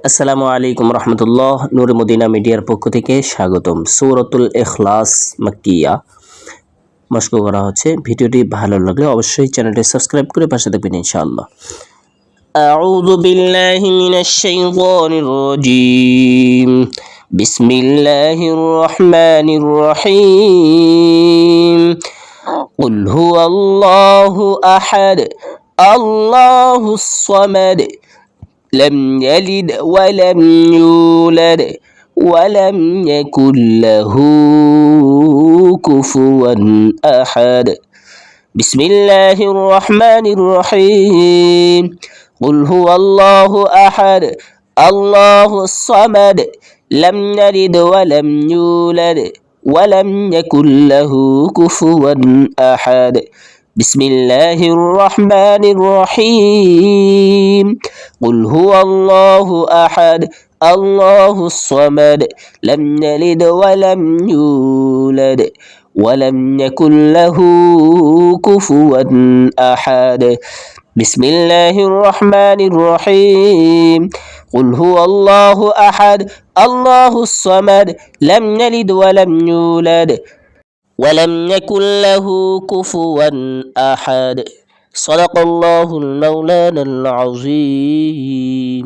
আসসালামু আলাইকুম রহমতুল্লাহ। নূরে মদিনা মিডিয়ার পক্ষ থেকে স্বাগতম। সূরাতুল ইখলাস মাক্কিয়া মস্ক করা হচ্ছে। ভিডিওটি ভালো লাগলে অবশ্যই চ্যানেলটি সাবস্ক্রাইব করে পাশে থাকবেন ইনশাআল্লাহ। আউযু বিল্লাহি মিনাশ শাইতানির রাজীম। বিসমিল্লাহির রহমানির রহিম। কুল হুয়াল্লাহু আহাদ আল্লাহুস সামাদ لم يلد ولم يولد ولم يكن له كفوا أحد بسم الله الرحمن الرحيم قل هو الله أحد الله الصمد لم يلد ولم يولد ولم يكن له كفوا أحد بسم الله الرحمن الرحيم قل هو الله أحد الله الصمد لم يلد ولم يولد ولم يكن له كفوا أحد بسم الله الرحمن الرحيم قل هو الله أحد الله الصمد لم يلد ولم يولد ولم يكن له كفوا أحد صدق الله المولانا العظيم